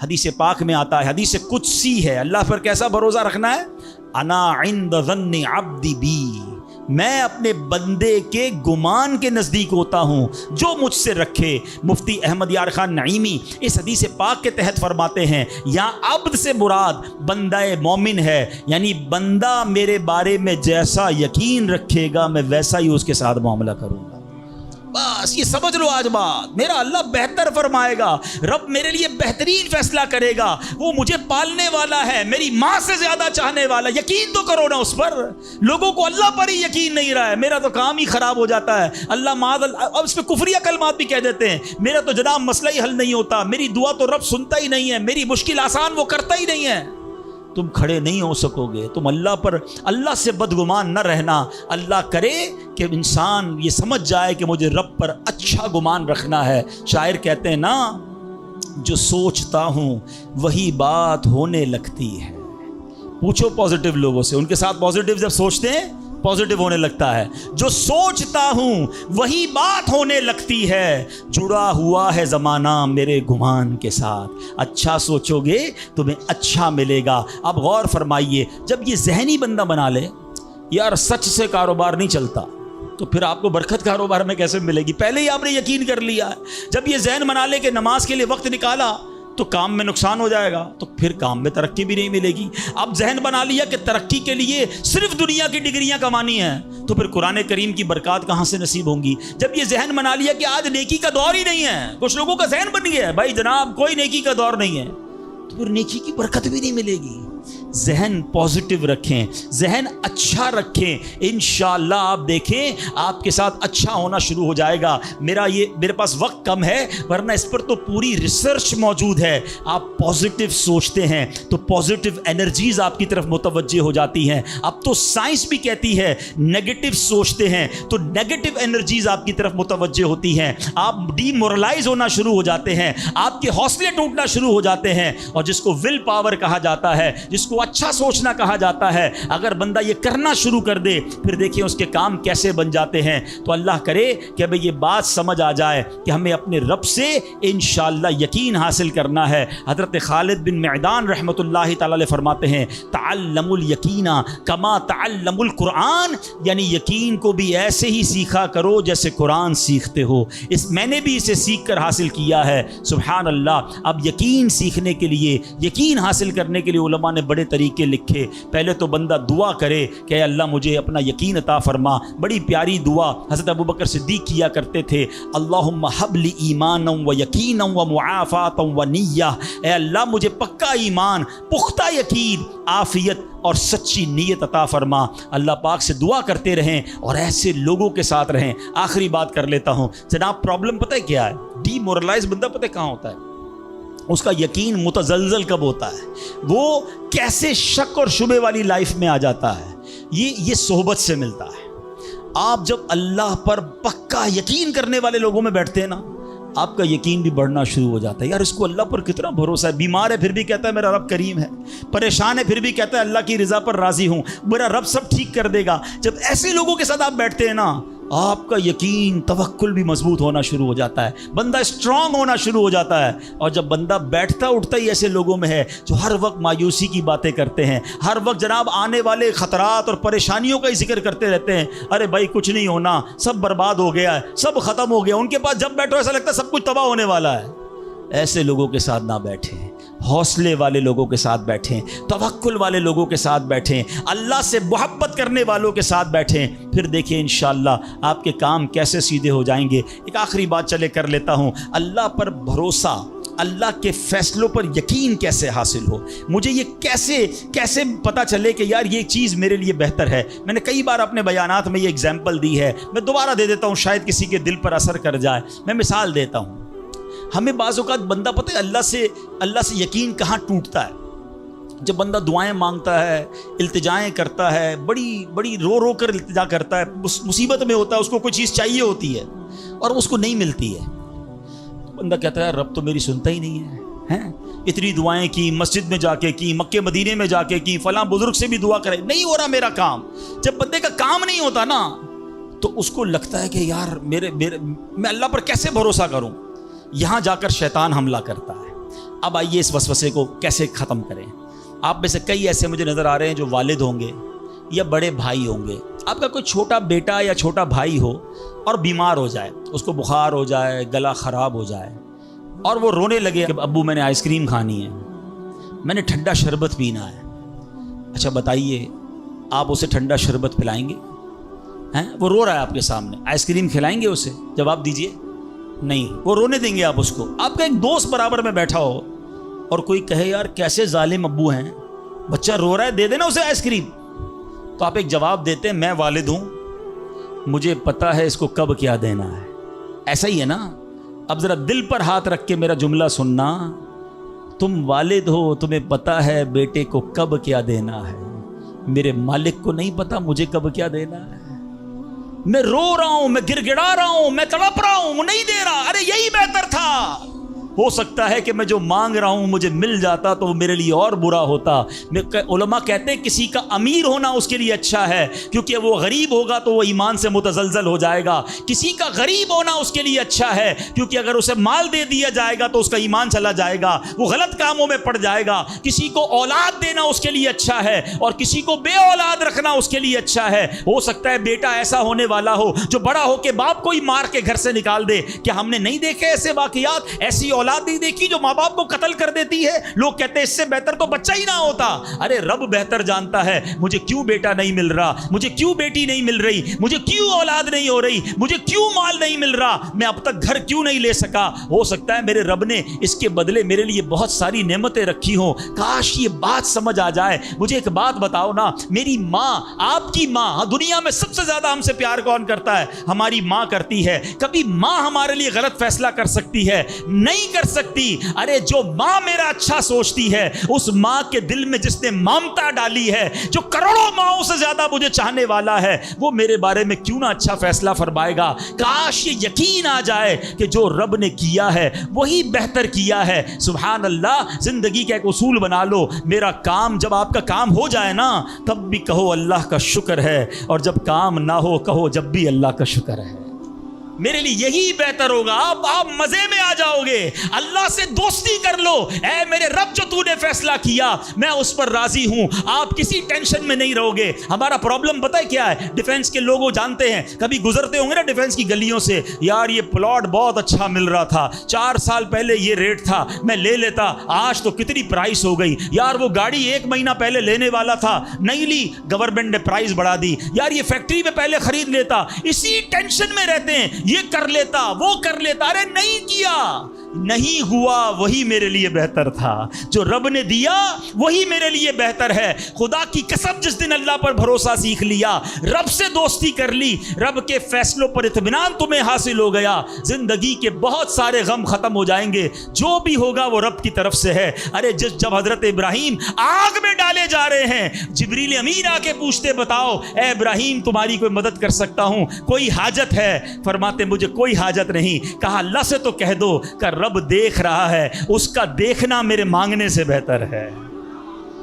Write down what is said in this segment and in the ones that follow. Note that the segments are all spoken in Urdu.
حدیث پاک میں آتا ہے، حدیث قدسی ہے، اللہ پر کیسا بھروسہ رکھنا ہے؟ انا عند ظن عبدی بی، میں اپنے بندے کے گمان کے نزدیک ہوتا ہوں جو مجھ سے رکھے۔ مفتی احمد یار خان نعیمی اس حدیث پاک کے تحت فرماتے ہیں یہاں عبد سے مراد بندہ مومن ہے، یعنی بندہ میرے بارے میں جیسا یقین رکھے گا میں ویسا ہی اس کے ساتھ معاملہ کروں گا۔ بس یہ سمجھ لو آج بات، میرا اللہ بہتر فرمائے گا، رب میرے لیے بہترین فیصلہ کرے گا، وہ مجھے پالنے والا ہے، میری ماں سے زیادہ چاہنے والا، یقین تو کرو نا اس پر۔ لوگوں کو اللہ پر ہی یقین نہیں رہا ہے، میرا تو کام ہی خراب ہو جاتا ہے، اللہ معاذ اب اس پہ کفریہ کلمات بھی کہہ دیتے ہیں، میرا تو جناب مسئلہ ہی حل نہیں ہوتا، میری دعا تو رب سنتا ہی نہیں ہے، میری مشکل آسان وہ کرتا ہی نہیں ہے۔ تم کھڑے نہیں ہو سکو گے، تم اللہ پر، اللہ سے بدگمان نہ رہنا۔ اللہ کرے کہ انسان یہ سمجھ جائے کہ مجھے رب پر اچھا گمان رکھنا ہے۔ شاعر کہتے ہیں نا، جو سوچتا ہوں وہی بات ہونے لگتی ہے۔ پوچھو پازیٹیو لوگوں سے، ان کے ساتھ پازیٹیو جب سوچتے ہیں پازیٹیو ہونے لگتا ہے۔ جو سوچتا ہوں وہی بات ہونے لگتی ہے، جڑا ہوا ہے زمانہ میرے گمان کے ساتھ۔ اچھا سوچو گے تمہیں اچھا ملے گا۔ اب غور فرمائیے، جب یہ ذہنی بندہ بنا لے یار سچ سے کاروبار نہیں چلتا، تو پھر آپ کو برکت کاروبار میں کیسے ملے گی؟ پہلے ہی آپ نے یقین کر لیا ہے۔ جب یہ ذہن بنا لے کہ نماز کے لیے وقت نکالا تو کام میں نقصان ہو جائے گا، تو پھر کام میں ترقی بھی نہیں ملے گی۔ اب ذہن بنا لیا کہ ترقی کے لیے صرف دنیا کی ڈگریاں کمانی ہیں، تو پھر قرآن کریم کی برکات کہاں سے نصیب ہوں گی؟ جب یہ ذہن بنا لیا کہ آج نیکی کا دور ہی نہیں ہے، کچھ لوگوں کا ذہن بن گیا ہے بھائی جناب کوئی نیکی کا دور نہیں ہے، تو پھر نیکی کی برکت بھی نہیں ملے گی۔ ذہن پازیٹیو رکھیں، ذہن اچھا رکھیں، انشاءاللہ آپ دیکھیں آپ کے ساتھ اچھا ہونا شروع ہو جائے گا۔ میرے پاس وقت کم ہے، ورنہ اس پر تو پوری ریسرچ موجود ہے۔ آپ پازیٹیو سوچتے ہیں تو پازیٹیو انرجیز آپ کی طرف متوجہ ہو جاتی ہیں۔ اب تو سائنس بھی کہتی ہے نیگیٹو سوچتے ہیں تو نیگیٹو انرجیز آپ کی طرف متوجہ ہوتی ہیں، آپ ڈی مورلائز ہونا شروع ہو جاتے ہیں، آپ کے حوصلے ٹوٹنا شروع ہو جاتے ہیں۔ اور جس کو ول پاور کہا جاتا ہے، جس کو اچھا سوچنا کہا جاتا ہے، اگر بندہ یہ کرنا شروع کر دے پھر دیکھیں اس کے کام کیسے بن جاتے ہیں۔ تو اللہ کرے کہ اب یہ بات سمجھ آ جائے کہ ہمیں اپنے رب سے انشاءاللہ یقین حاصل کرنا ہے۔ حضرت خالد بن معدان رحمۃ اللہ تعالی علیہ فرماتے ہیں تعلموا الیقین کما تعلموا القرآن، یعنی یقین کو بھی ایسے ہی سیکھا کرو جیسے قرآن سیکھتے ہو۔ میں نے بھی اسے سیکھ کر حاصل کیا ہے۔ سبحان اللہ۔ اب یقین سیکھنے کے لیے، یقین حاصل کرنے کے لیے علماء نے بڑے طریقے لکھے۔ پہلے تو بندہ دعا کرے کہ اے اللہ مجھے اپنا یقین عطا فرما۔ بڑی پیاری دعا حضرت ابوبکر صدیق کیا کرتے تھے، اللہم حب لی ایمانا و یقینا و معافاتا و نیہ، اے اللہ مجھے پکا ایمان، پختہ یقین، عافیت اور سچی نیت عطا فرما۔ اللہ پاک سے دعا کرتے رہیں اور ایسے لوگوں کے ساتھ رہیں۔ آخری بات کر لیتا ہوں جناب، پرابلم پتہ ہے کیا ہے؟ ڈی مورلائز بندہ پتہ کہاں ہوتا ہے؟ اس کا یقین متزلزل کب ہوتا ہے؟ وہ کیسے شک اور شبے والی لائف میں آ جاتا ہے؟ یہ صحبت سے ملتا ہے۔ آپ جب اللہ پر پکا یقین کرنے والے لوگوں میں بیٹھتے ہیں نا، آپ کا یقین بھی بڑھنا شروع ہو جاتا ہے۔ یار اس کو اللہ پر کتنا بھروسہ ہے، بیمار ہے پھر بھی کہتا ہے میرا رب کریم ہے، پریشان ہے پھر بھی کہتا ہے اللہ کی رضا پر راضی ہوں، میرا رب سب ٹھیک کر دے گا۔ جب ایسے لوگوں کے ساتھ آپ بیٹھتے ہیں نا، آپ کا یقین توکل بھی مضبوط ہونا شروع ہو جاتا ہے، بندہ اسٹرانگ ہونا شروع ہو جاتا ہے۔ اور جب بندہ بیٹھتا اٹھتا ہی ایسے لوگوں میں ہے جو ہر وقت مایوسی کی باتیں کرتے ہیں، ہر وقت جناب آنے والے خطرات اور پریشانیوں کا ہی ذکر کرتے رہتے ہیں، ارے بھائی کچھ نہیں ہونا، سب برباد ہو گیا ہے، سب ختم ہو گیا، ان کے پاس جب بیٹھو ایسا لگتا ہے سب کچھ تباہ ہونے والا ہے۔ ایسے لوگوں کے ساتھ نہ بیٹھیں، حوصلے والے لوگوں کے ساتھ بیٹھیں، توکل والے لوگوں کے ساتھ بیٹھیں، اللہ سے محبت کرنے والوں کے ساتھ بیٹھیں، پھر دیکھیں انشاءاللہ آپ کے کام کیسے سیدھے ہو جائیں گے۔ ایک آخری بات چلے کر لیتا ہوں، اللہ پر بھروسہ، اللہ کے فیصلوں پر یقین کیسے حاصل ہو؟ مجھے یہ کیسے پتہ چلے کہ یار یہ چیز میرے لیے بہتر ہے؟ میں نے کئی بار اپنے بیانات میں یہ اگزامپل دی ہے، میں دوبارہ دے دیتا ہوں، شاید کسی کے دل پر اثر کر جائے۔ میں مثال دیتا ہوں، ہمیں بعض اوقات بندہ پتہ ہے اللہ سے یقین کہاں ٹوٹتا ہے؟ جب بندہ دعائیں مانگتا ہے، التجائیں کرتا ہے، بڑی رو کر التجا کرتا ہے، مصیبت میں ہوتا ہے، اس کو کوئی چیز چاہیے ہوتی ہے اور اس کو نہیں ملتی ہے، تو بندہ کہتا ہے رب تو میری سنتا ہی نہیں ہے، اتنی دعائیں کی، مسجد میں جا کے کی، مکے مدینے میں جا کے کی، فلاں بزرگ سے بھی دعا کرے، نہیں ہو رہا میرا کام۔ جب بندے کا کام نہیں ہوتا نا تو اس کو لگتا ہے کہ یار میں اللہ پر کیسے بھروسہ کروں؟ یہاں جا کر شیطان حملہ کرتا ہے۔ اب آئیے اس وسوسے کو کیسے ختم کریں. آپ میں سے کئی ایسے مجھے نظر آ رہے ہیں جو والد ہوں گے یا بڑے بھائی ہوں گے. آپ کا کوئی چھوٹا بیٹا یا چھوٹا بھائی ہو اور بیمار ہو جائے, اس کو بخار ہو جائے, گلا خراب ہو جائے, اور وہ رونے لگے کہ ابو میں نے آئس کریم کھانی ہے, میں نے ٹھنڈا شربت پینا ہے. اچھا بتائیے, آپ اسے ٹھنڈا شربت پلائیں گے؟ ہیں, وہ رو رہا ہے آپ کے سامنے, آئس کریم کھلائیں گے اسے؟ جواب دیجئے. نہیں, وہ رونے دیں گے آپ اس کو. آپ کا ایک دوست برابر میں بیٹھا ہو اور کوئی کہے یار کیسے ظالم ابو ہیں, بچہ رو رہا ہے, دے دینا اسے آئس کریم. تو آپ ایک جواب دیتے ہیں, میں والد ہوں, مجھے پتا ہے اس کو کب کیا دینا ہے. ایسا ہی ہے نا. اب ذرا دل پر ہاتھ رکھ کے میرا جملہ سننا, تم والد ہو, تمہیں پتا ہے بیٹے کو کب کیا دینا ہے. میرے مالک کو نہیں پتا مجھے کب کیا دینا ہے. میں رو رہا ہوں, میں گر گڑا رہا ہوں, میں تڑپ رہا ہوں, وہ نہیں دے رہا. ارے یہی بہتر تھا. ہو سکتا ہے کہ میں جو مانگ رہا ہوں مجھے مل جاتا تو وہ میرے لیے اور برا ہوتا. علماء کہتے ہیں کسی کا امیر ہونا اس کے لیے اچھا ہے, کیونکہ وہ غریب ہوگا تو وہ ایمان سے متزلزل ہو جائے گا. کسی کا غریب ہونا اس کے لیے اچھا ہے, کیونکہ اگر اسے مال دے دیا جائے گا تو اس کا ایمان چلا جائے گا, وہ غلط کاموں میں پڑ جائے گا. کسی کو اولاد دینا اس کے لیے اچھا ہے, اور کسی کو بے اولاد رکھنا اس کے لیے اچھا ہے. ہو سکتا ہے بیٹا ایسا ہونے والا ہو جو بڑا ہو کے باپ کو ہی مار کے گھر سے نکال دے. کیا ہم نے نہیں دیکھے ایسے واقعات؟ ایسی اولاد نہیں دیکھی جو ماں باپ کو قتل کر دیتی ہے؟ لوگ کہتے ہیں اس سے بہتر تو بچہ ہی نہ ہوتا. ارے رب بہتر جانتا ہے مجھے کیوں بیٹا نہیں مل رہا, مجھے کیوں بیٹی نہیں مل رہی, مجھے کیوں اولاد نہیں ہو رہی, مجھے کیوں مال نہیں مل رہا, میں اب تک گھر کیوں نہیں لے سکا. ہو سکتا ہے میرے رب نے اس کے بدلے میرے لیے بہت ساری نعمتیں رکھی ہوں. کاش یہ بات سمجھ آ جائے. مجھے ایک بات بتاؤ نا, میری ماں, آپ کی ماں, دنیا میں سب سے زیادہ ہم سے پیار کون کرتا ہے؟ ہماری ماں کرتی ہے. کبھی ماں ہمارے لیے غلط فیصلہ کر سکتی ہے؟ نہیں کر سکتی. ارے جو ماں میرا اچھا سوچتی ہے, اس ماں کے دل میں جس نے ممتا ڈالی ہے, جو کروڑوں ماؤں سے زیادہ مجھے چاہنے والا ہے, وہ میرے بارے میں کیوں نہ اچھا فیصلہ فرمائے گا. کاش یہ یقین آ جائے کہ جو رب نے کیا ہے وہی بہتر کیا ہے. سبحان اللہ. زندگی کا ایک اصول بنا لو, میرا کام, جب آپ کا کام ہو جائے نا تب بھی کہو اللہ کا شکر ہے, اور جب کام نہ ہو کہو جب بھی اللہ کا شکر ہے. میرے لیے یہی بہتر ہوگا. آپ مزے میں آ جاؤ گے. اللہ سے دوستی کر لو. اے میرے رب, جو تو نے فیصلہ کیا میں اس پر راضی ہوں. آپ کسی ٹینشن میں نہیں رہو گے. ہمارا پرابلم پتہ ہے کیا ہے؟ ڈیفنس کے لوگوں جانتے ہیں, کبھی گزرتے ہوں گے نا ڈیفنس کی گلیوں سے, یار یہ پلاٹ بہت اچھا مل رہا تھا, 4 سال پہلے یہ ریٹ تھا, میں لے لیتا, آج تو کتنی پرائس ہو گئی. یار وہ گاڑی 1 مہینہ پہلے لینے والا تھا, نہیں لی, گورنمنٹ نے پرائس بڑھا دی. یار یہ فیکٹری میں پہلے خرید لیتا. اسی ٹینشن میں رہتے ہیں, یہ کر لیتا, وہ کر لیتا. ارے نہیں کیا, نہیں ہوا, وہی میرے لیے بہتر تھا. جو رب نے دیا وہی میرے لیے بہتر ہے. خدا کی قسم, جس دن اللہ پر بھروسہ سیکھ لیا, رب سے دوستی کر لی, رب کے فیصلوں پر اطمینان تمہیں حاصل ہو گیا, زندگی کے بہت سارے غم ختم ہو جائیں گے. جو بھی ہوگا وہ رب کی طرف سے ہے. ارے جب حضرت ابراہیم آگ میں ڈالے جا رہے ہیں, جبریل امین آ کے پوچھتے, بتاؤ اے ابراہیم تمہاری کوئی مدد کر سکتا ہوں, کوئی حاجت ہے؟ فرماتے مجھے کوئی حاجت نہیں. کہا اللہ سے تو کہہ دو کہ رب دیکھ رہا ہے, اس کا دیکھنا میرے مانگنے سے بہتر ہے.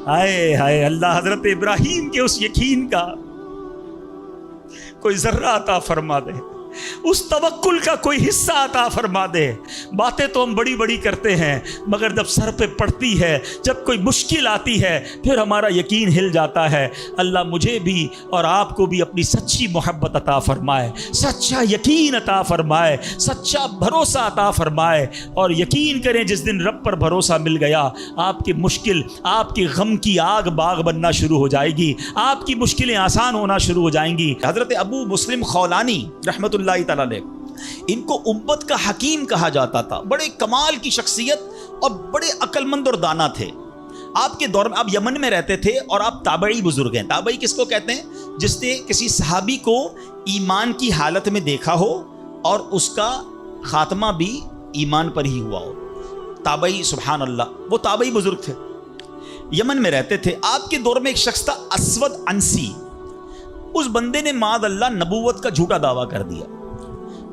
ہائے ہائے اللہ, حضرت ابراہیم کے اس یقین کا کوئی ذرہ عطا فرما دے, اس توکل کا کوئی حصہ عطا فرما دے. باتیں تو ہم بڑی بڑی کرتے ہیں, مگر جب سر پہ پڑتی ہے, جب کوئی مشکل آتی ہے, پھر ہمارا یقین ہل جاتا ہے. اللہ مجھے بھی اور آپ کو بھی اپنی سچی محبت عطا فرمائے, سچا یقین عطا فرمائے, سچا بھروسہ عطا فرمائے. اور یقین کریں جس دن رب پر بھروسہ مل گیا, آپ کی مشکل, آپ کی غم کی آگ باغ بننا شروع ہو جائے گی, آپ کی مشکلیں آسان ہونا شروع ہو جائیں گی. حضرت ابو مسلم خولانی رحمۃ اللہ تعالی علیہ, ان کو امت کا حکیم کہا جاتا تھا. بڑے کمال کی شخصیت اور بڑے عقل مند اور دانا تھے. آپ کے دور میں, آپ یمن میں رہتے تھے, اور آپ تابعی بزرگ ہیں. تابعی کس کو کہتے ہیں؟ جس نے کسی صحابی کو ایمان کی حالت میں دیکھا ہو اور اس کا خاتمہ بھی ایمان پر ہی ہوا ہو. تابعی, سبحان اللہ, وہ تابعی بزرگ تھے, یمن میں رہتے تھے. آپ کے دور میں ایک شخص تھا اسود انسی. اس بندے نے معاذ اللہ نبوت کا جھوٹا دعویٰ کر دیا,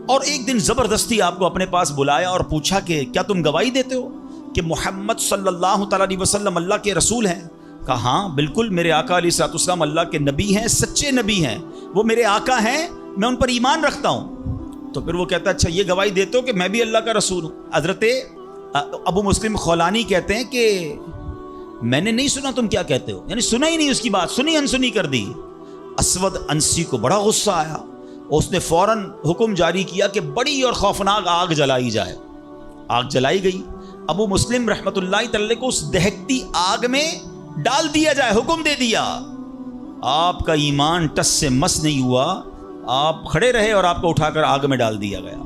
اور ایک دن زبردستی آپ کو اپنے پاس بلایا اور پوچھا کہ کیا تم گواہی دیتے ہو کہ محمد صلی اللہ تعالیٰ علیہ وسلم اللہ کے رسول ہیں؟ کہا ہاں بالکل, میرے آقا علیہ الصلوۃ والسلام اللہ کے نبی ہیں, سچے نبی ہیں, وہ میرے آقا ہیں, میں ان پر ایمان رکھتا ہوں. تو پھر وہ کہتا ہے اچھا یہ گواہی دیتے ہو کہ میں بھی اللہ کا رسول ہوں؟ حضرت ابو مسلم خولانی کہتے ہیں کہ میں نے نہیں سنا تم کیا کہتے ہو، یعنی سنا ہی نہیں اس کی بات، سنی انسنی کر دی۔ اسود انسی کو بڑا غصہ آیا، اس نے فوراً حکم جاری کیا کہ بڑی اور خوفناک آگ جلائی جائے۔ آگ جلائی گئی، ابو مسلم رحمۃ اللہ تعالی کو اس دہکتی آگ میں ڈال دیا جائے، حکم دے دیا۔ آپ کا ایمان ٹس سے مس نہیں ہوا، آپ کھڑے رہے اور آپ کو اٹھا کر آگ میں ڈال دیا گیا۔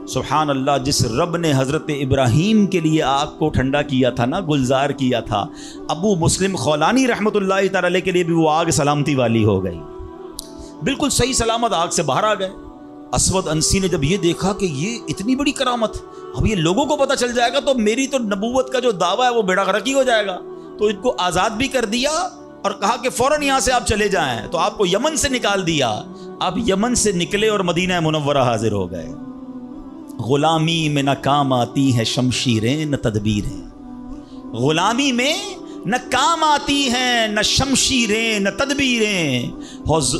سبحان اللہ، جس رب نے حضرت ابراہیم کے لیے آگ کو ٹھنڈا کیا تھا نا، گلزار کیا تھا، ابو مسلم خولانی رحمۃ اللہ تعالی کے لیے بھی وہ آگ سلامتی والی ہو گئی، بالکل صحیح سلامت آگ سے باہر آ گئے۔ اسود انسی نے جب یہ دیکھا کہ یہ اتنی بڑی کرامت، اب یہ لوگوں کو پتہ چل جائے گا تو میری تو نبوت کا جو دعویٰ ہے وہ بیڑا غرق ہی ہو جائے گا، تو ان کو آزاد بھی کر دیا اور کہا کہ فوراً یہاں سے آپ چلے جائیں۔ تو آپ کو یمن سے نکال دیا، آپ یمن سے نکلے اور مدینہ منورہ حاضر ہو گئے۔ غلامی میں نہ کام آتی ہیں شمشیریں نہ تدبیریں، غلامی میں نہ کام آتی ہیں نہ شمشیریں نہ تدبیریں،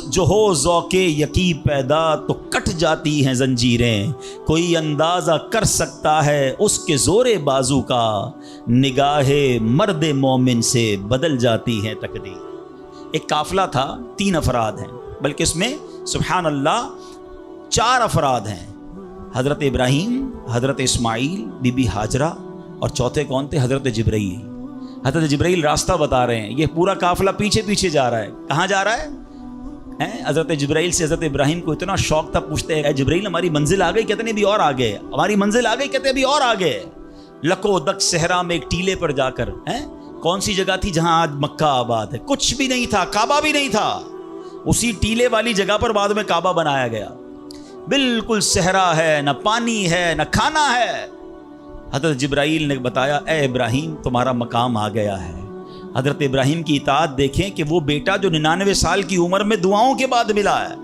جو ہو ذوق یقی پیدا تو کٹ جاتی ہیں زنجیریں، کوئی اندازہ کر سکتا ہے اس کے زور بازو کا، نگاہ مرد مومن سے بدل جاتی ہے تقدیر۔ ایک قافلہ تھا، 3 افراد ہیں، بلکہ اس میں سبحان اللہ 4 افراد ہیں، حضرت ابراہیم، حضرت اسماعیل، بی بی ہاجرہ، اور چوتھے کون تھے؟ حضرت جبرائیل۔ حضرت جبرائیل راستہ بتا رہے ہیں، یہ پورا قافلہ پیچھے پیچھے جا رہا ہے۔ کہاں جا رہا ہے؟ حضرت جبرائیل سے حضرت ابراہیم کو اتنا شوق تھا، پوچھتے ہیں اے جبرائیل ہماری منزل آ گئی؟ کہتے ہیں ابھی اور آگے، ہماری منزل آ گئی، کہتے ہیں ابھی اور آگے۔ لکو دک صحرا میں ایک ٹیلے پر جا کر، کون سی جگہ تھی جہاں آج مکہ آباد ہے؟ کچھ بھی نہیں تھا، کعبہ بھی نہیں تھا، اسی ٹیلے والی جگہ پر بعد میں کعبہ بنایا گیا۔ بالکل صحرا ہے، نہ پانی ہے نہ کھانا ہے۔ حضرت جبرائیل نے بتایا اے ابراہیم تمہارا مقام آ گیا ہے۔ حضرت ابراہیم کی اطاعت دیکھیں کہ وہ بیٹا جو 99 سال کی عمر میں دعاؤں کے بعد ملا ہے،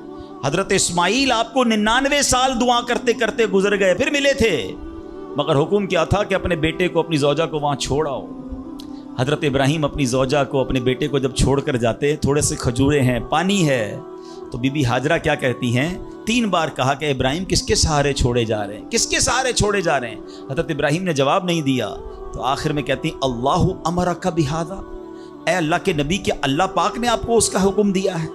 حضرت اسماعیل آپ کو 99 سال دعا کرتے کرتے گزر گئے، پھر ملے تھے، مگر حکم کیا تھا کہ اپنے بیٹے کو، اپنی زوجہ کو وہاں چھوڑ آؤ۔ حضرت ابراہیم اپنی زوجہ کو، اپنے بیٹے کو جب چھوڑ کر جاتے، تھوڑے سے کھجورے ہیں، پانی ہے، تو بی بی ہاجرہ کیا کہتی ہیں؟ 3 بار کہا کہ ابراہیم کس کے سہارے چھوڑے جا رہے ہیں، کس کے سہارے چھوڑے جا رہے ہیں؟ حضرت ابراہیم نے جواب نہیں دیا، تو آخر میں کہتی ہیں اللہ امرک بہذا، اے اللہ کے نبی، کیا اللہ پاک نے آپ کو اس کا حکم دیا ہے؟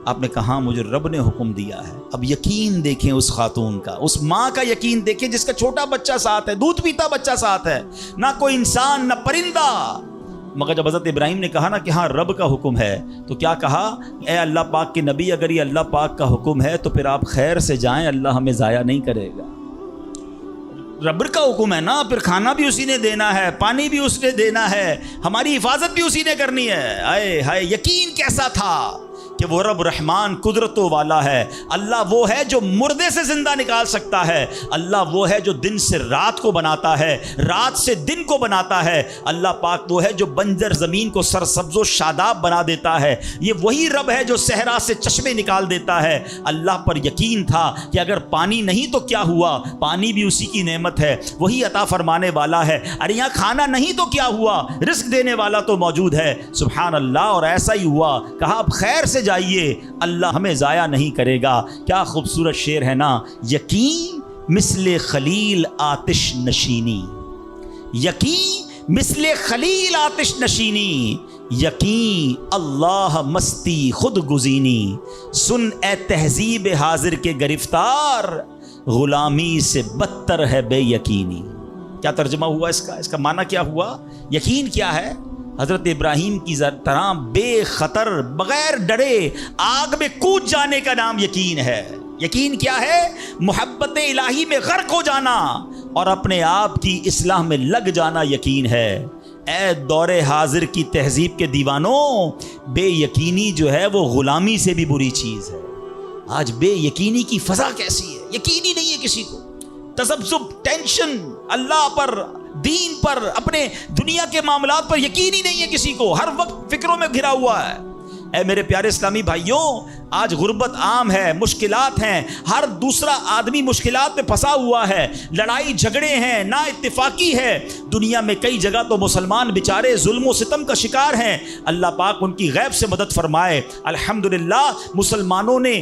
آپ نے کہا مجھے رب نے حکم دیا ہے۔ اب یقین دیکھیں اس خاتون کا، اس ماں کا یقین دیکھیں جس کا چھوٹا بچہ ساتھ ہے، دودھ پیتا بچہ ساتھ ہے، نہ کوئی انسان نہ پرندہ۔ مگر جب حضرت ابراہیم نے کہا نا کہ ہاں رب کا حکم ہے، تو کیا کہا؟ اے اللہ پاک کے نبی، اگر یہ اللہ پاک کا حکم ہے تو پھر آپ خیر سے جائیں، اللہ ہمیں ضائع نہیں کرے گا۔ رب کا حکم ہے نا، پھر کھانا بھی اسی نے دینا ہے، پانی بھی اس نے دینا ہے، ہماری حفاظت بھی اسی نے کرنی ہے۔ آئے ہائے، یقین کیسا تھا کہ وہ رب رحمان قدرتوں والا ہے۔ اللہ وہ ہے جو مردے سے زندہ نکال سکتا ہے، اللہ وہ ہے جو دن سے رات کو بناتا ہے، رات سے دن کو بناتا ہے، اللہ پاک وہ ہے جو بنجر زمین کو سرسبز و شاداب بنا دیتا ہے، یہ وہی رب ہے جو صحرا سے چشمے نکال دیتا ہے۔ اللہ پر یقین تھا کہ اگر پانی نہیں تو کیا ہوا، پانی بھی اسی کی نعمت ہے، وہی عطا فرمانے والا ہے۔ ارے یہاں کھانا نہیں تو کیا ہوا، رزق دینے والا تو موجود ہے، سبحان اللہ۔ اور ایسا ہی ہوا، کہا اب خیر سے جائیے، اللہ ہمیں ضائع نہیں کرے گا۔ کیا خوبصورت شعر ہے نا، یقین مثل خلیل آتش نشینی، یقین مثل خلیل آتش نشینی، یقین اللہ مستی خود گزینی، سن اے تہذیب حاضر کے گرفتار، غلامی سے بدتر ہے بے یقینی۔ کیا ترجمہ ہوا اس کا معنی کیا ہوا؟ یقین کیا ہے؟ حضرت ابراہیم کی طرح بے خطر، بغیر ڈرے آگ میں کود جانے کا نام یقین ہے۔ یقین کیا ہے؟ محبت الہی میں غرق ہو جانا اور اپنے آپ کی اصلاح میں لگ جانا یقین ہے۔ اے دور حاضر کی تہذیب کے دیوانوں، بے یقینی جو ہے وہ غلامی سے بھی بری چیز ہے۔ آج بے یقینی کی فضا کیسی ہے، یقین ہی نہیں ہے کسی کو، تذبذب، ٹینشن، اللہ پر، دین پر، اپنے دنیا کے معاملات پر یقین ہی نہیں ہے کسی کو، ہر وقت فکروں میں گھرا ہوا ہے۔ اے میرے پیارے اسلامی بھائیوں، آج غربت عام ہے، مشکلات ہیں، ہر دوسرا آدمی مشکلات میں پھنسا ہوا ہے، لڑائی جھگڑے ہیں، نا اتفاقی ہے، دنیا میں کئی جگہ تو مسلمان بیچارے ظلم و ستم کا شکار ہیں۔ اللہ پاک ان کی غیب سے مدد فرمائے۔ الحمدللہ مسلمانوں نے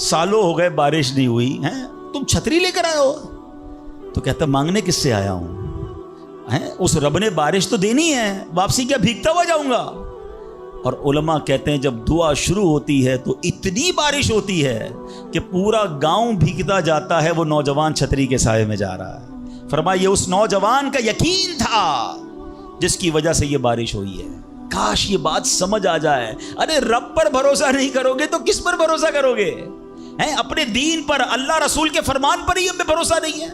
سالوں ہو گئے بارش نہیں ہوئی ہیں، تم چھتری لے کر آئے ہو؟ تو کہتا مانگنے کس سے آیا ہوں؟ اس رب نے بارش تو دینی ہے، واپسی کیا بھیگتا ہوا جاؤں گا؟ اور علماء کہتے ہیں جب دعا شروع ہوتی ہے تو اتنی بارش ہوتی ہے کہ پورا گاؤں بھیگتا جاتا ہے، وہ نوجوان چھتری کے سائے میں جا رہا ہے۔ فرمایا یہ اس نوجوان کا یقین تھا جس کی وجہ سے یہ بارش ہوئی ہے۔ کاش یہ بات سمجھ آ جائے۔ ارے رب پر بھروسہ نہیں کرو گے تو کس پر بھروسہ کرو گے؟ اپنے دین پر، اللہ رسول کے فرمان پر ہی ہمیں بھروسہ نہیں ہے۔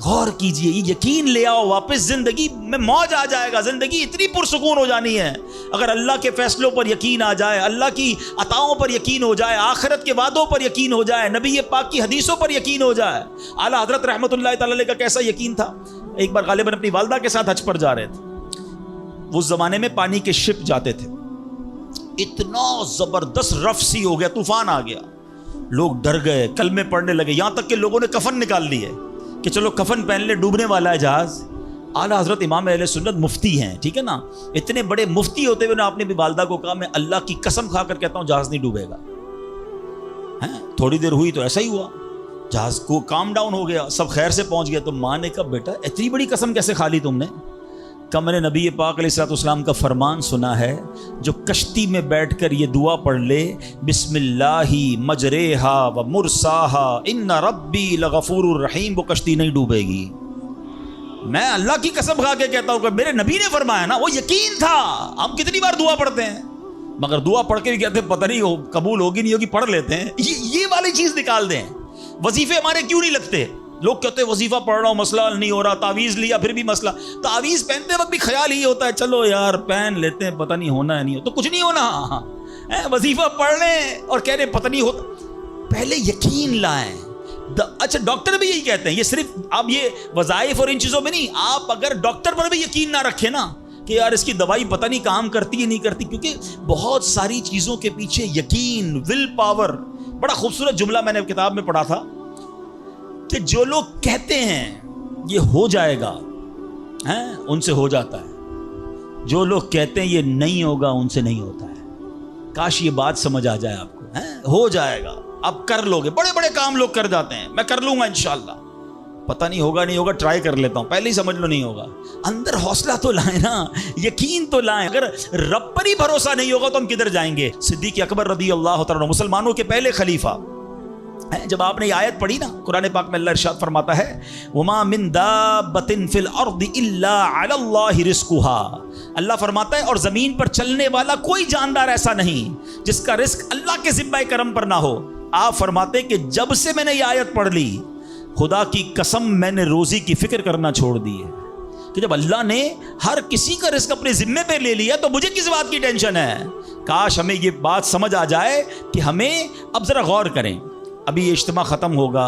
غور کیجئے، یہ یقین لے آؤ واپس، زندگی میں موج آ جائے گا، زندگی اتنی پرسکون ہو جانی ہے اگر اللہ کے فیصلوں پر یقین آ جائے، اللہ کی عطاؤں پر یقین ہو جائے، آخرت کے وعدوں پر یقین ہو جائے، نبی پاک کی حدیثوں پر یقین ہو جائے۔ اعلیٰ حضرت رحمۃ اللہ تعالی علیہ کا کیسا یقین تھا؟ ایک بار غالباً اپنی والدہ کے ساتھ حج پر جا رہے تھے۔ اس زمانے میں پانی کے شپ جاتے تھے، اتنا زبردست رف سی ہو گیا، طوفان آ گیا، لوگ ڈر گئے، کلمے پڑھنے لگے، یہاں تک کہ لوگوں نے کفن نکال لیے کہ چلو کفن پہن لے، ڈوبنے والا ہے جہاز۔ اعلیٰ حضرت امام اہل سنت مفتی ہیں، ٹھیک ہے نا، اتنے بڑے مفتی ہوتے ہوئے آپ نے بھی والدہ کو کہا میں اللہ کی قسم کھا کر کہتا ہوں جہاز نہیں ڈوبے گا۔ تھوڑی دیر ہوئی تو ایسا ہی ہوا، جہاز کو کام ڈاؤن ہو گیا، سب خیر سے پہنچ گیا۔ تو ماں نے کہا بیٹا اتنی بڑی قسم کیسے کھا لی تم نے؟ کہ میں نے نبی پاک علیہ الصلوۃ والسلام کا فرمان سنا ہے، جو کشتی میں بیٹھ کر یہ دعا پڑھ لے، بسم اللہ مجریہا و مرساہا ان ربی لغفور الرحیم، وہ کشتی نہیں ڈوبے گی۔ میں اللہ کی قسم کھا کے کہتا ہوں کہ میرے نبی نے فرمایا نا، وہ یقین تھا۔ ہم کتنی بار دعا پڑھتے ہیں مگر دعا پڑھ کے بھی کہتے ہیں پتہ نہیں قبول ہوگی نہیں ہوگی، پڑھ لیتے ہیں۔ یہ والی چیز نکال دیں۔ وظیفے ہمارے کیوں نہیں لگتے؟ لوگ کہتے ہیں وظیفہ پڑھ رہا ہوں مسئلہ نہیں ہو رہا، تعویذ لیا پھر بھی مسئلہ۔ تعویذ پہنتے وقت بھی خیال ہی ہوتا ہے چلو یار پہن لیتے ہیں، پتہ نہیں ہونا ہے نہیں ہو تو کچھ نہیں ہونا۔ وظیفہ پڑھ لیں اور کہہ رہے پتہ نہیں ہوتا۔ پہلے یقین لائیں۔ اچھا ڈاکٹر بھی یہی کہتے ہیں، یہ صرف اب یہ وظائف اور ان چیزوں میں نہیں، آپ اگر ڈاکٹر پر بھی یقین نہ رکھیں نا کہ یار اس کی دوائی پتہ نہیں کام کرتی ہے نہیں کرتی، کیونکہ بہت ساری چیزوں کے پیچھے یقین، ول پاور۔ بڑا خوبصورت جملہ میں نے کتاب میں پڑھا تھا کہ جو لوگ کہتے ہیں یہ ہو جائے گا ان سے ہو جاتا ہے، جو لوگ کہتے ہیں یہ نہیں ہوگا ان سے نہیں ہوتا ہے۔ کاش یہ بات سمجھ آ جائے آپ کو، ہو جائے گا، اب کر لو گے۔ بڑے بڑے کام لوگ کر جاتے ہیں، میں کر لوں گا انشاءاللہ، پتہ نہیں ہوگا نہیں ہوگا، ٹرائی کر لیتا ہوں، پہلے ہی سمجھ لو نہیں ہوگا۔ اندر حوصلہ تو لائیں نا، یقین تو لائیں۔ اگر رب پر ہی بھروسہ نہیں ہوگا تو ہم کدھر جائیں گے؟ صدیق اکبر رضی اللہ تعالیٰ عنہ، مسلمانوں کے پہلے خلیفہ، جب آپ نے یہ آیت پڑھی نا قرآن پاک میں اللہ ارشاد فرماتا ہے وما من دابۃ فی الارض الا علی اللہ رزقها، اللہ فرماتا ہے اور زمین پر چلنے والا کوئی جاندار ایسا نہیں جس کا رزق اللہ کے ذمہ کرم پر نہ ہو۔ آپ فرماتے کہ جب سے میں نے یہ آیت پڑھ لی خدا کی قسم میں نے روزی کی فکر کرنا چھوڑ دی ہے، کہ جب اللہ نے ہر کسی کا رزق اپنے ذمے پہ لے لیا تو مجھے کس بات کی ٹینشن ہے؟ کاش ہمیں یہ بات سمجھ آ جائے کہ ہمیں اب ذرا غور کریں۔ ابھی یہ اجتماع ختم ہوگا،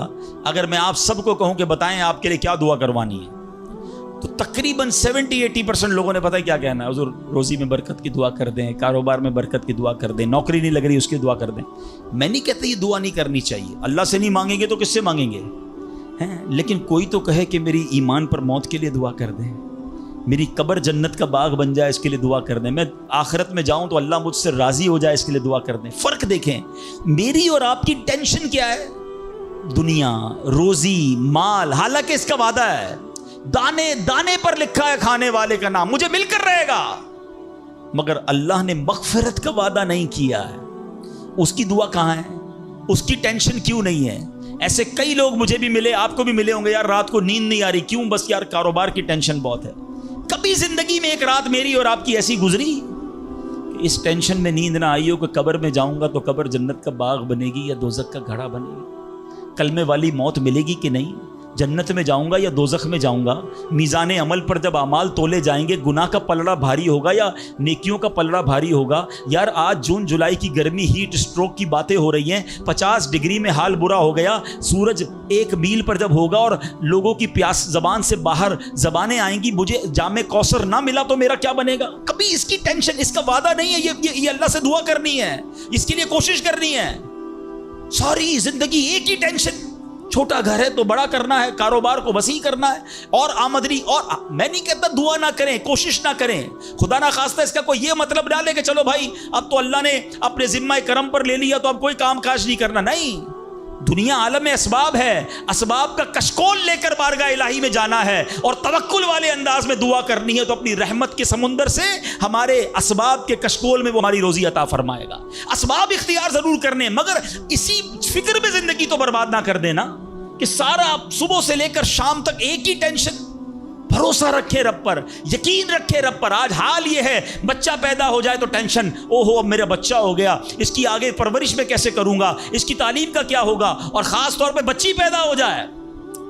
اگر میں آپ سب کو کہوں کہ بتائیں آپ کے لیے کیا دعا کروانی ہے تو تقریباً 70-80% لوگوں نے پتہ کیا کہنا ہے، حضور روزی میں برکت کی دعا کر دیں، کاروبار میں برکت کی دعا کر دیں، نوکری نہیں لگ رہی اس کی دعا کر دیں۔ میں نہیں کہتا یہ دعا نہیں کرنی چاہیے، اللہ سے نہیں مانگیں گے تو کس سے مانگیں گے؟ لیکن کوئی تو کہے کہ میری ایمان پر موت کے لیے دعا کر دیں، میری قبر جنت کا باغ بن جائے اس کے لیے دعا کر دیں، میں آخرت میں جاؤں تو اللہ مجھ سے راضی ہو جائے اس کے لیے دعا کر دیں۔ فرق دیکھیں، میری اور آپ کی ٹینشن کیا ہے؟ دنیا، روزی، مال، حالانکہ اس کا وعدہ ہے دانے دانے پر لکھا ہے کھانے والے کا نام، مجھے مل کر رہے گا، مگر اللہ نے مغفرت کا وعدہ نہیں کیا ہے۔ اس کی دعا کہاں ہے؟ اس کی ٹینشن کیوں نہیں ہے؟ ایسے کئی لوگ مجھے بھی ملے، آپ کو بھی ملے ہوں گے، یار رات کو نیند نہیں آ رہی، کیوں؟ بس یار کاروبار کی ٹینشن بہت ہے۔ کبھی زندگی میں ایک رات میری اور آپ کی ایسی گزری کہ اس ٹینشن میں نیند نہ آئی ہو کہ قبر میں جاؤں گا تو قبر جنت کا باغ بنے گی یا دوزخ کا گھڑا بنے گی؟ کلمے والی موت ملے گی کہ نہیں؟ جنت میں جاؤں گا یا دوزخ میں جاؤں گا؟ میزان عمل پر جب اعمال تولے جائیں گے گناہ کا پلڑا بھاری ہوگا یا نیکیوں کا پلڑا بھاری ہوگا؟ یار آج جون جولائی کی گرمی، ہیٹ اسٹروک کی باتیں ہو رہی ہیں، 50 ڈگری میں حال برا ہو گیا، سورج 1 میل پر جب ہوگا اور لوگوں کی پیاس زبان سے باہر زبانیں آئیں گی، مجھے جام کوثر نہ ملا تو میرا کیا بنے گا؟ کبھی اس کی ٹینشن، اس کا وعدہ نہیں ہے، یہ اللہ سے دعا کرنی ہے، اس کے لیے کوشش کرنی ہے۔ ساری زندگی ایک ہی ٹینشن، چھوٹا گھر ہے تو بڑا کرنا ہے، کاروبار کو وسیع کرنا ہے، اور آمدنی. اور میں نہیں کہتا دعا نہ کریں، کوشش نہ کریں، خدا نہ خواستہ اس کا کوئی یہ مطلب نہ لے کہ چلو بھائی اب تو اللہ نے اپنے ذمہ کرم پر لے لیا تو اب کوئی کام کاج نہیں کرنا. نہیں، دنیا عالم اسباب ہے، اسباب کا کشکول لے کر بارگاہ الہی میں جانا ہے اور توکل والے انداز میں دعا کرنی ہے، تو اپنی رحمت کے سمندر سے ہمارے اسباب کے کشکول میں وہ ہماری روزی عطا فرمائے گا. اسباب اختیار ضرور کرنے، مگر اسی فکر میں زندگی تو برباد نہ کر دینا کہ سارا صبح سے لے کر شام تک ایک ہی ٹینشن. بھروسہ رکھے رب پر، یقین رکھے رب پر. آج حال یہ ہے بچہ پیدا ہو جائے تو ٹینشن، او ہو اب میرا بچہ ہو گیا، اس کی آگے پرورش میں کیسے کروں گا، اس کی تعلیم کا کیا ہوگا، اور خاص طور پہ بچی پیدا ہو جائے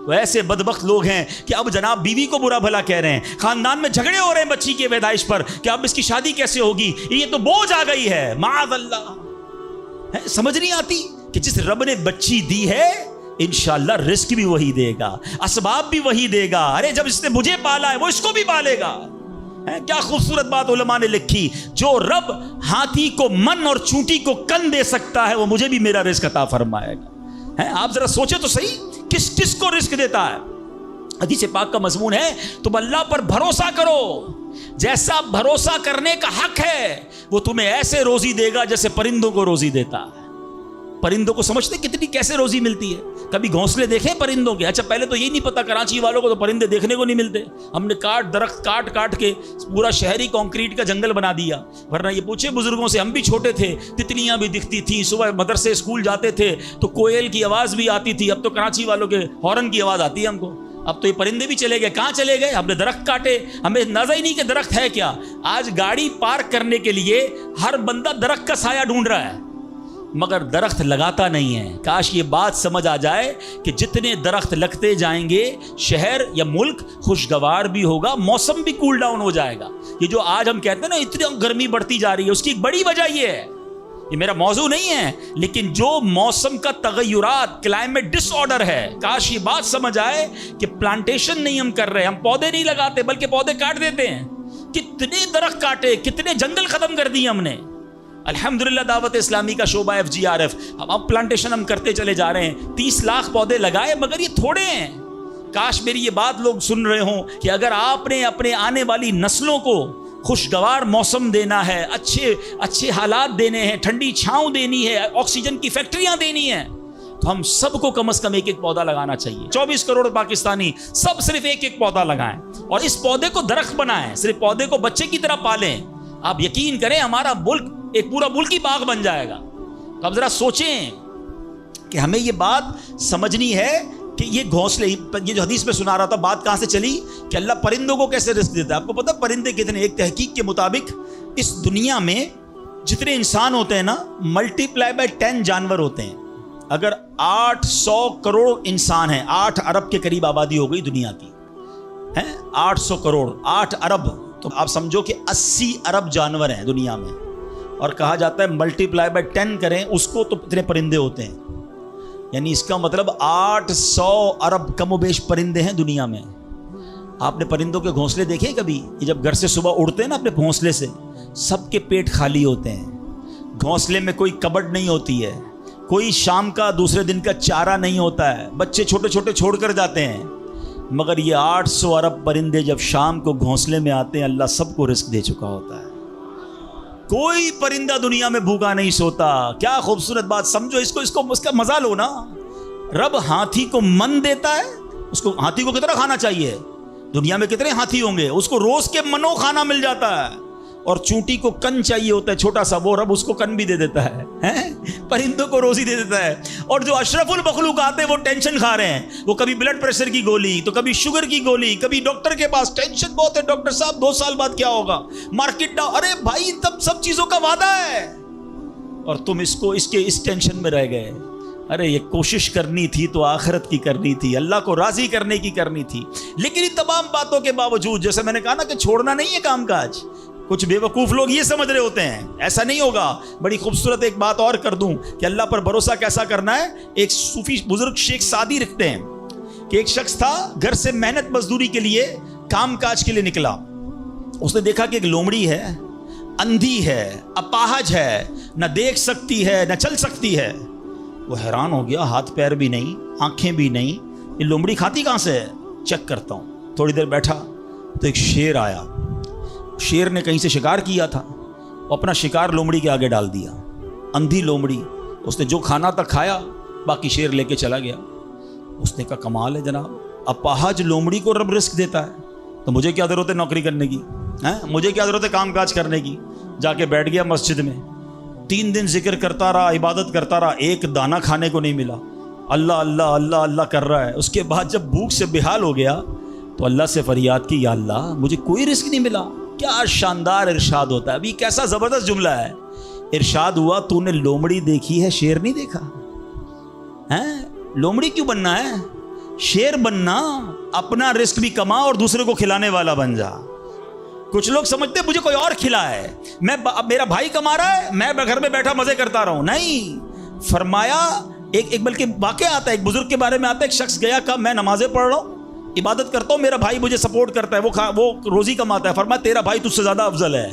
تو ایسے بدبخت لوگ ہیں کہ اب جناب بیوی کو برا بھلا کہہ رہے ہیں، خاندان میں جھگڑے ہو رہے ہیں بچی کے پیدائش پر کہ اب اس کی شادی کیسے ہوگی، یہ تو بوجھ آ گئی ہے. معاذ اللہ. سمجھ نہیں آتی کہ جس رب نے بچی دی ہے انشاءاللہ رزق بھی وہی دے گا، اسباب بھی وہی دے گا. ارے جب اس نے مجھے پالا ہے وہ اس کو بھی پالے گا. کیا خوبصورت بات علماء نے لکھی، جو رب ہاتھی کو من اور چونٹی کو کن دے سکتا ہے وہ مجھے بھی میرا رزق عطا فرمائے گا. آپ ذرا سوچے تو صحیح، کس کس کو رزق دیتا ہے. حدیث پاک کا مضمون ہے تم اللہ پر بھروسہ کرو، جیسا بھروسہ کرنے کا حق ہے وہ تمہیں ایسے روزی دے گا جیسے پرندوں کو روزی دیتا ہے. پرندوں کو سمجھتے کتنی کیسے روزی ملتی ہے؟ کبھی گھونسلے دیکھیں پرندوں کے؟ اچھا پہلے تو یہ نہیں پتا، کراچی والوں کو تو پرندے دیکھنے کو نہیں ملتے. ہم نے درخت کاٹ کے پورا شہری کنکریٹ کا جنگل بنا دیا. ورنہ یہ پوچھے بزرگوں سے، ہم بھی چھوٹے تھے تتلیاں بھی دکھتی تھیں، صبح مدرسے اسکول جاتے تھے تو کوئل کی آواز بھی آتی تھی. اب تو کراچی والوں کے ہارن کی آواز آتی ہے ہم کو. اب تو یہ پرندے بھی چلے گئے. کہاں چلے گئے؟ ہم نے درخت کاٹے، ہمیں اندازہ ہی نہیں کہ درخت ہے کیا. آج گاڑی پارک کرنے کے لیے ہر بندہ درخت کا سایہ ڈھونڈ رہا ہے مگر درخت لگاتا نہیں ہے. کاش یہ بات سمجھ آ جائے کہ جتنے درخت لگتے جائیں گے شہر یا ملک خوشگوار بھی ہوگا، موسم بھی کول ڈاؤن ہو جائے گا. یہ جو آج ہم کہتے ہیں نا اتنی گرمی بڑھتی جا رہی ہے، اس کی ایک بڑی وجہ یہ ہے، یہ میرا موضوع نہیں ہے، لیکن جو موسم کا تغیرات، کلائمیٹ ڈس آرڈر ہے. کاش یہ بات سمجھ آئے کہ پلانٹیشن نہیں ہم کر رہے، ہم پودے نہیں لگاتے بلکہ پودے کاٹ دیتے ہیں. کتنے درخت کاٹے، کتنے جنگل ختم کر دیے ہم نے. الحمدللہ دعوت اسلامی کا شعبہ FGRF، اب پلانٹیشن ہم کرتے چلے جا رہے ہیں. 30 لاکھ پودے لگائے مگر یہ تھوڑے ہیں. کاش میری یہ بات لوگ سن رہے ہوں کہ اگر آپ نے اپنے آنے والی نسلوں کو خوشگوار موسم دینا ہے، اچھے حالات دینے ہیں، ٹھنڈی چھاؤں دینی ہے، آکسیجن کی فیکٹریاں دینی ہیں، تو ہم سب کو کم از کم ایک پودا لگانا چاہیے. 24 کروڑ پاکستانی سب صرف ایک پودا لگائیں اور اس پودے کو درخت بنائیں. صرف پودے کو بچے کی طرح پالیں. آپ یقین کریں ہمارا ملک ایک پورا ملکی باغ بن جائے گا. تو اب ذرا سوچیں کہ ہمیں یہ بات سمجھنی ہے کہ یہ گھونسلے، یہ جو حدیث میں سنا رہا تھا بات کہاں سے چلی کہ اللہ پرندوں کو کیسے رزق دیتا ہے. آپ کو پتہ پرندے کتنے؟ ایک تحقیق کے مطابق اس دنیا میں جتنے انسان ہوتے ہیں نا ملٹی پلائی بائی 10 جانور ہوتے ہیں. اگر 800 کروڑ انسان ہیں، 8 ارب کے قریب آبادی ہو گئی دنیا کی، 800 کروڑ 8 ارب، تو آپ سمجھو کہ 80 ارب جانور ہیں دنیا میں. اور کہا جاتا ہے ملٹی پلائی بائی 10 کریں اس کو تو اتنے پرندے ہوتے ہیں. یعنی اس کا مطلب 800 ارب کم و بیش پرندے ہیں دنیا میں. آپ نے پرندوں کے گھونسلے دیکھے کبھی؟ یہ جب گھر سے صبح اڑتے ہیں نا اپنے گھونسلے سے، سب کے پیٹ خالی ہوتے ہیں. گھونسلے میں کوئی کبڈ نہیں ہوتی ہے، کوئی شام کا دوسرے دن کا چارہ نہیں ہوتا ہے، بچے چھوٹے چھوٹے چھوڑ کر جاتے ہیں. مگر یہ 800 ارب پرندے جب شام کو گھونسلے میں آتے ہیں اللہ سب کو رزق دے چکا ہوتا ہے. کوئی پرندہ دنیا میں بھوکا نہیں سوتا. کیا خوبصورت بات. سمجھو اس کا مزہ لو نا. رب ہاتھی کو من دیتا ہے، اس کو ہاتھی کو کتنا کھانا چاہیے؟ دنیا میں کتنے ہاتھی ہوں گے؟ اس کو روز کے منو کھانا مل جاتا ہے. اور چونٹی کو کن چاہیے ہوتا ہے چھوٹا سا، وہ رب اس کو کن بھی دے دیتا ہے، پرندوں کو روزی دے دیتا ہے. اور جو اشرف المخلوقات ہیں وہ ٹینشن کھا رہے ہیں، وہ کبھی بلڈ پریشر کی گولی تو کبھی شوگر کی گولی، کبھی ڈاکٹر کے پاس. ٹینشن بہت ہے ڈاکٹر صاحب 2 سال بعد کیا ہوگا، مارکیٹ ڈاؤن. ارے بھائی تب سب چیزوں کا وعدہ ہے اور تم اس ٹینشن میں رہ گئے. ارے یہ کوشش کرنی تھی تو آخرت کی کرنی تھی، اللہ کو راضی کرنے کی کرنی تھی. لیکن ان تمام باتوں کے باوجود جیسے میں نے کہا نا کہ چھوڑنا نہیں ہے کام کاج. کچھ بے وقوف لوگ یہ سمجھ رہے ہوتے ہیں ایسا نہیں ہوگا. بڑی خوبصورت ایک بات اور کر دوں کہ اللہ پر بھروسہ کیسا کرنا ہے. ایک صوفی بزرگ شیخ سعدی لکھتے ہیں کہ ایک شخص تھا گھر سے محنت مزدوری کے لیے کام کاج کے لیے نکلا. اس نے دیکھا کہ ایک لومڑی ہے، اندھی ہے، اپاہج ہے، نہ دیکھ سکتی ہے نہ چل سکتی ہے. وہ حیران ہو گیا, ہاتھ پیر بھی نہیں, آنکھیں بھی نہیں, یہ لومڑی کھاتی کہاں سے ہے, چیک کرتا ہوں. تھوڑی دیر بیٹھا تو ایک شیر آیا. شیر نے کہیں سے شکار کیا تھا, وہ اپنا شکار لومڑی کے آگے ڈال دیا. اندھی لومڑی, اس نے جو کھانا تھا کھایا, باقی شیر لے کے چلا گیا. اس نے کہا کمال ہے جناب, اپاہج لومڑی کو رب رزق دیتا ہے تو مجھے کیا ضرورت ہے نوکری کرنے کی, مجھے کیا ضرورت ہے کام کاج کرنے کی. جا کے بیٹھ گیا مسجد میں, 3 دن ذکر کرتا رہا, عبادت کرتا رہا, ایک دانہ کھانے کو نہیں ملا. اللہ اللہ اللہ اللہ کر رہا ہے. اس کے بعد جب بھوک سے بحال ہو گیا تو اللہ سے فریاد کی, یا اللہ مجھے کوئی رزق نہیں ملا. کیا شاندار ارشاد ہوتا ہے, ابھی کیسا زبردست جملہ ہے. ارشاد ہوا تو نے لومڑی دیکھی ہے, شیر نہیں دیکھا ہے. لومڑی کیوں بننا ہے, شیر بننا, اپنا رزق بھی کما اور دوسرے کو کھلانے والا بن جا. کچھ لوگ سمجھتے مجھے کوئی اور کھلا ہے, میرا بھائی کما رہا ہے, میں گھر میں بیٹھا مزے کرتا رہا ہوں. نہیں, فرمایا ایک بلکہ واقعہ آتا ہے, ایک بزرگ کے بارے میں آتا ہے. ایک شخص گیا, کہا میں نمازیں پڑھ رہا ہوں, عبادت کرتا ہوں, میرا بھائی مجھے سپورٹ کرتا ہے, وہ روزی کماتا ہے. فرمایا تیرا بھائی تجھ سے زیادہ افضل ہے.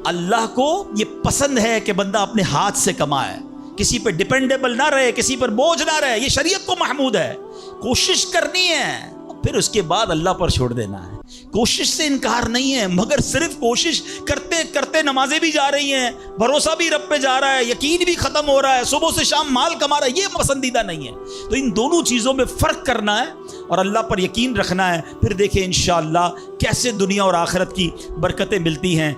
اللہ کو یہ پسند ہے کہ بندہ اپنے ہاتھ سے کمائے, کسی پہ ڈیپینڈیبل نہ رہے, کسی پر بوجھ نہ رہے. یہ شریعت کو محمود ہے. کوشش کرنی ہے, پھر اس کے بعد اللہ پر چھوڑ دینا ہے. کوشش سے انکار نہیں ہے, مگر صرف کوشش کرتے کرتے نمازیں بھی جا رہی ہیں, بھروسہ بھی رب پہ جا رہا ہے, یقین بھی ختم ہو رہا ہے, صبح سے شام مال کما رہا ہے, یہ پسندیدہ نہیں ہے. تو ان دونوں چیزوں میں فرق کرنا ہے اور اللہ پر یقین رکھنا ہے. پھر دیکھیں انشاءاللہ کیسے دنیا اور آخرت کی برکتیں ملتی ہیں.